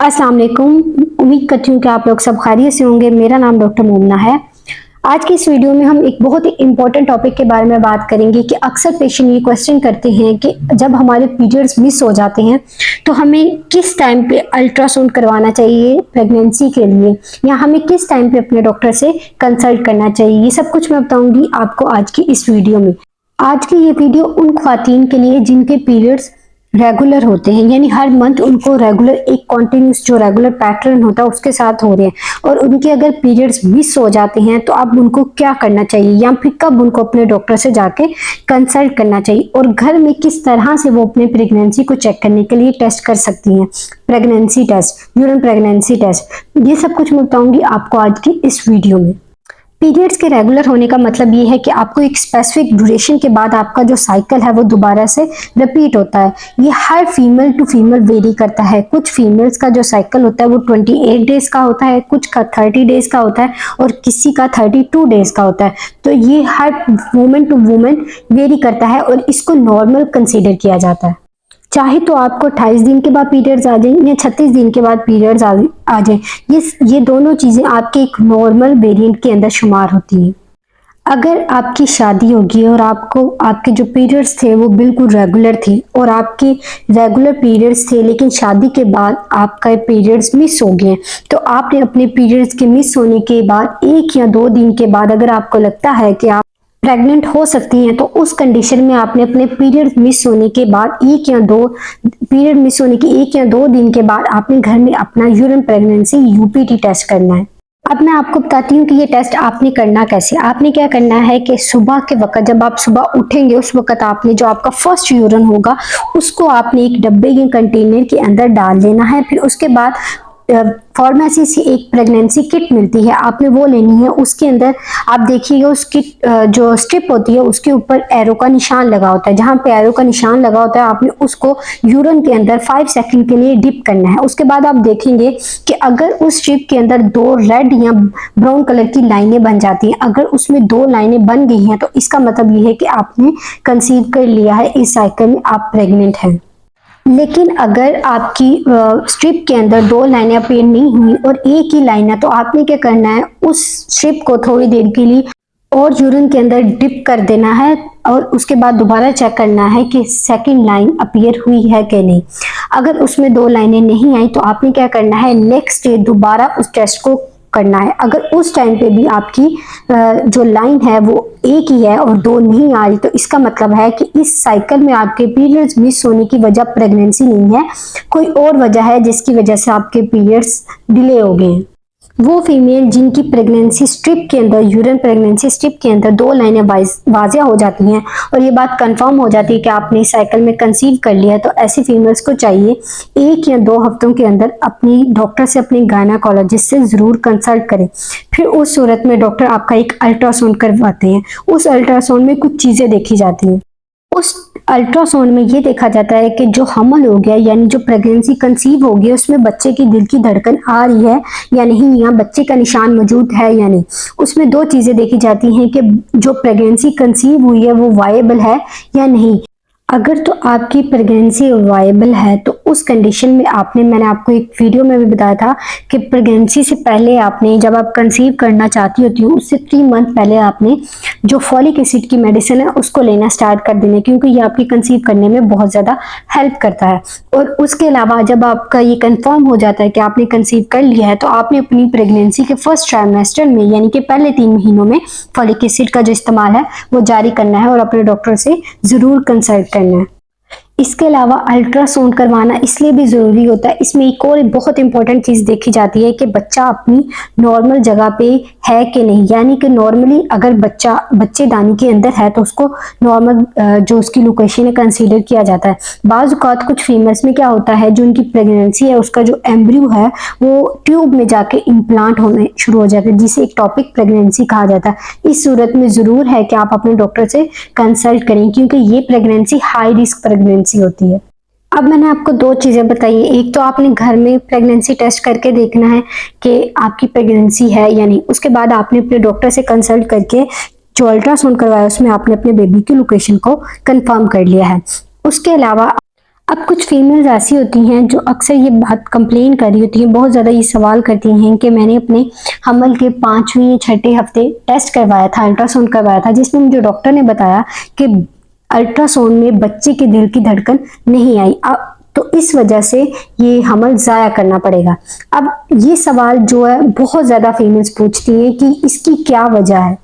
अस्सलाम वालेकुम। उम्मीद करती हूँ कि आप लोग सब खैरियत से होंगे। मेरा नाम डॉक्टर मोमना है। आज की इस वीडियो में हम एक बहुत ही इम्पोर्टेंट टॉपिक के बारे में बात करेंगे कि अक्सर पेशेंट ये क्वेश्चन करते हैं कि जब हमारे पीरियड्स मिस हो जाते हैं तो हमें किस टाइम पे अल्ट्रासाउंड करवाना चाहिए प्रेगनेंसी के लिए, या हमें किस टाइम पे अपने डॉक्टर से कंसल्ट करना चाहिए। ये सब कुछ मैं बताऊंगी आपको आज की इस वीडियो में। आज की ये वीडियो उन ख्वातीन के लिए जिनके पीरियड्स रेगुलर होते हैं, यानी हर मंथ उनको रेगुलर एक कॉन्टिन्यूस जो रेगुलर पैटर्न होता है उसके साथ हो रहे हैं, और उनके अगर पीरियड्स मिस हो जाते हैं तो अब उनको क्या करना चाहिए, या फिर कब उनको अपने डॉक्टर से जाके कंसल्ट करना चाहिए, और घर में किस तरह से वो अपने प्रेगनेंसी को चेक करने के लिए टेस्ट कर सकती हैं। Pregnancy test, urine pregnancy test, ये सब कुछ मैं बताऊंगी आपको आज की इस वीडियो में। पीरियड्स के रेगुलर होने का मतलब ये है कि आपको एक स्पेसिफिक ड्यूरेशन के बाद आपका जो साइकिल है वो दोबारा से रिपीट होता है। ये हर फीमेल टू फीमेल वेरी करता है। कुछ फीमेल्स का जो साइकिल होता है वो 28 डेज का होता है, कुछ का 30 डेज का होता है, और किसी का 32 डेज का होता है। तो ये हर वुमेन टू वुमेन वेरी करता है और इसको नॉर्मल कंसीडर किया जाता है। चाहे तो आपको 28 दिन के बाद पीरियड्स आ जाए या 36 दिन के बाद पीरियड्स आ जाए, ये दोनों चीजें आपके एक नॉर्मल वेरिएंट के अंदर शुमार होती हैं। अगर आपकी शादी होगी और आपको आपके जो पीरियड्स थे वो बिल्कुल रेगुलर थे और आपके रेगुलर पीरियड्स थे, लेकिन शादी के बाद आपका पीरियड्स मिस हो गए, तो आपने अपने पीरियड्स के मिस होने के बाद 1 या 2 दिन के बाद अगर आपको लगता है कि आप प्रेग्नेंट हो सकती हैं, तो उस कंडीशन में आपने अपने पीरियड मिस होने के बाद 1 या 2 दिन के बाद आपने घर में अपना यूरिन प्रेगनेंसी यूपीटी टेस्ट करना है। अब मैं आपको बताती हूँ कि ये टेस्ट आपने करना कैसे। आपने क्या करना है कि सुबह के वक्त जब आप सुबह उठेंगे उस वक्त आपने जो आपका फर्स्ट यूरिन होगा उसको आपने एक डब्बे के कंटेनर के अंदर डाल देना है। फिर उसके बाद फार्मेसी से एक प्रेगनेंसी किट मिलती है, आपने वो लेनी है। उसके अंदर आप देखिएगा उस किट जो स्ट्रिप होती है उसके ऊपर एरो का निशान लगा होता है। जहां पे एरो का निशान लगा होता है आपने उसको यूरिन के अंदर 5 सेकंड के लिए डिप करना है। उसके बाद आप देखेंगे कि अगर उस स्ट्रिप के अंदर 2 रेड या ब्राउन कलर की लाइनें बन जाती हैं, अगर उसमें 2 लाइनें बन गई हैं तो इसका मतलब ये है कि आपने कंसीव कर लिया है, इस साइकिल में आप प्रेग्नेंट हैं। लेकिन अगर आपकी स्ट्रिप के अंदर 2 लाइनें अपीयर नहीं हुई और एक ही लाइन है, तो आपने क्या करना है, उस स्ट्रिप को थोड़ी देर के लिए और यूरिन के अंदर डिप कर देना है और उसके बाद दोबारा चेक करना है कि सेकंड लाइन अपीयर हुई है कि नहीं। अगर उसमें 2 लाइनें नहीं आई तो आपने क्या करना है, नेक्स्ट डे दोबारा उस टेस्ट को करना है। अगर उस टाइम पे भी आपकी जो लाइन है वो एक ही है और 2 नहीं आ रही, तो इसका मतलब है कि इस साइकिल में आपके पीरियड्स मिस होने की वजह प्रेगनेंसी नहीं है, कोई और वजह है जिसकी वजह से आपके पीरियड्स डिले हो गए हैं। वो फीमेल जिनकी प्रेगनेंसी स्ट्रिप के अंदर, यूरिन प्रेगनेंसी स्ट्रिप के अंदर 2 लाइनें वाजिया हो जाती हैं और ये बात कंफर्म हो जाती है कि आपने साइकिल में कंसीव कर लिया है, तो ऐसी फीमेल्स को चाहिए 1 या 2 हफ्तों के अंदर अपनी डॉक्टर से, अपने गायनेकोलॉजिस्ट से जरूर कंसल्ट करें। फिर उस सूरत में डॉक्टर आपका एक अल्ट्रासाउंड करवाते हैं। उस अल्ट्रासाउंड में कुछ चीजें देखी जाती हैं। उस अल्ट्रासाउंड में ये देखा जाता है कि जो हमल हो गया, यानी जो प्रेगनेंसी कंसीव हो गया, उसमें बच्चे की दिल की धड़कन आ रही है या नहीं, या बच्चे का निशान मौजूद है या नहीं। उसमें 2 चीजें देखी जाती हैं कि जो प्रेगनेंसी कंसीव हुई है वो वायबल है या नहीं। अगर तो आपकी प्रेगनेंसी वायबल है तो उस कंडीशन में मैंने आपको एक वीडियो में भी बताया था कि प्रेगनेंसी से पहले आपने, जब आप कंसीव करना चाहती होती हो उससे 3 मंथ पहले आपने जो फॉलिक एसिड की मेडिसिन है उसको लेना स्टार्ट कर देना, क्योंकि ये आपकी कंसीव करने में बहुत ज़्यादा हेल्प करता है। और उसके अलावा जब आपका ये कंफर्म हो जाता है कि आपने कंसीव कर लिया है, तो आपने अपनी प्रेगनेंसी के फर्स्ट ट्राइमेस्टर में, यानी कि पहले 3 महीनों में फॉलिक एसिड का जो इस्तेमाल है वो जारी करना है और अपने डॉक्टर से ज़रूर कंसल्ट करना है। इसके अलावा अल्ट्रासाउंड करवाना इसलिए भी ज़रूरी होता है, इसमें एक और बहुत इंपॉर्टेंट चीज़ देखी जाती है कि बच्चा अपनी नॉर्मल जगह पे है कि नहीं। यानी कि नॉर्मली अगर बच्चा बच्चेदानी के अंदर है तो उसको नॉर्मल जो उसकी लोकेशन है कंसीडर किया जाता है। बाज़ औक़ात कुछ फीमेल्स में क्या होता है, जो उनकी प्रेगनेंसी है उसका जो एम्ब्रियो है वो ट्यूब में जाके इम्प्लांट होने शुरू हो जाता है, जिसे एक टॉपिक प्रेगनेंसी कहा जाता है। इस सूरत में ज़रूर है कि आप अपने डॉक्टर से कंसल्ट करें, क्योंकि ये प्रेगनेंसी हाई रिस्क प्रेगनेंसी होती है। अब मैंने आपको 2 चीजें बताई हैं। एक तो आपने घर में प्रेगनेंसी टेस्ट करके देखना है कि आपकी प्रेगनेंसी है या नहीं। उसके बाद आपने अपने डॉक्टर से कंसल्ट करके जो अल्ट्रासाउंड करवाया उसमें आपने अपने बेबी की लोकेशन को कंफर्म कर लिया है। उसके अलावा अब कुछ फीमेल्स ऐसी होती हैं जो अक्सर ये बात कंप्लेन कर रही होती हैं, बहुत ज़्यादा ये सवाल करती हैं कि मैंने अपने हमल के 5वें या 6ठे हफ्ते टेस्ट करवाया था, अल्ट्रासाउंड करवाया था, जिसमें मुझे डॉक्टर ने बताया कि अल्ट्रासाउंड में बच्चे के दिल की धड़कन नहीं आई। अब तो इस वजह से ये हमल ज़ाया करना पड़ेगा। अब ये सवाल जो है बहुत ज़्यादा फीमेल्स पूछती हैं कि इसकी क्या वजह है।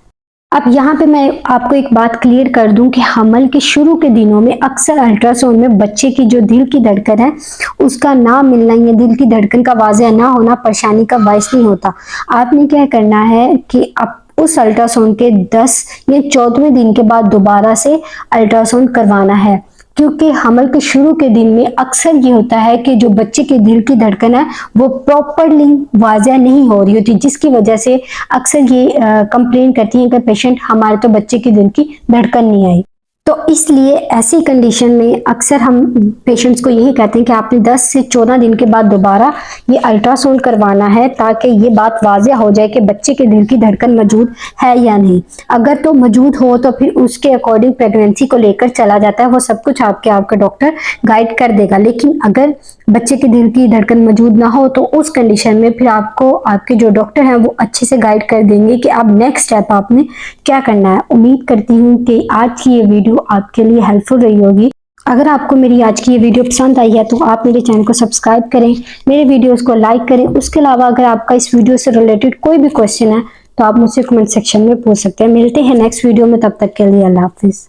अब यहाँ पे मैं आपको एक बात क्लियर कर दूं कि हमल के शुरू के दिनों में अक्सर अल्ट्रासाउंड में बच्चे की जो दिल की धड़कन है उसका ना मिलना या दिल की धड़कन का वाज़ह ना होना परेशानी का बायस नहीं होता। आपने क्या करना है कि आप उस अल्ट्रासाउंड के 10 या 14वें दिन के बाद दोबारा से अल्ट्रासाउंड करवाना है, क्योंकि हमल के शुरू के दिन में अक्सर ये होता है कि जो बच्चे के दिल की धड़कन है वो प्रॉपरली वाज़ह नहीं हो रही होती, जिसकी वजह से अक्सर ये कंप्लेन करती हैं कि पेशेंट हमारे तो बच्चे के दिल की धड़कन नहीं आई। तो इसलिए ऐसी कंडीशन में अक्सर हम पेशेंट्स को यही कहते हैं कि आपने 10 से 14 दिन के बाद दोबारा ये अल्ट्रासाउंड करवाना है, ताकि ये बात वाज़ह हो जाए कि बच्चे के दिल की धड़कन मौजूद है या नहीं। अगर तो मौजूद हो तो फिर उसके अकॉर्डिंग प्रेगनेंसी को लेकर चला जाता है, वो सब कुछ आपका डॉक्टर गाइड कर देगा। लेकिन अगर बच्चे के दिल की धड़कन मौजूद ना हो तो उस कंडीशन में फिर आपको आपके जो डॉक्टर हैं वो अच्छे से गाइड कर देंगे कि अब नेक्स्ट स्टेप आपने क्या करना है। उम्मीद करती हूँ कि आज की ये वीडियो आपके लिए हेल्पफुल रही होगी। अगर आपको मेरी आज की ये वीडियो पसंद आई है तो आप मेरे चैनल को सब्सक्राइब करें, मेरे वीडियोस को लाइक करें। उसके अलावा अगर आपका इस वीडियो से रिलेटेड कोई भी क्वेश्चन है तो आप मुझसे कमेंट सेक्शन में पूछ सकते हैं। मिलते हैं नेक्स्ट वीडियो में, तब तक के लिए अल्लाह हाफिज़।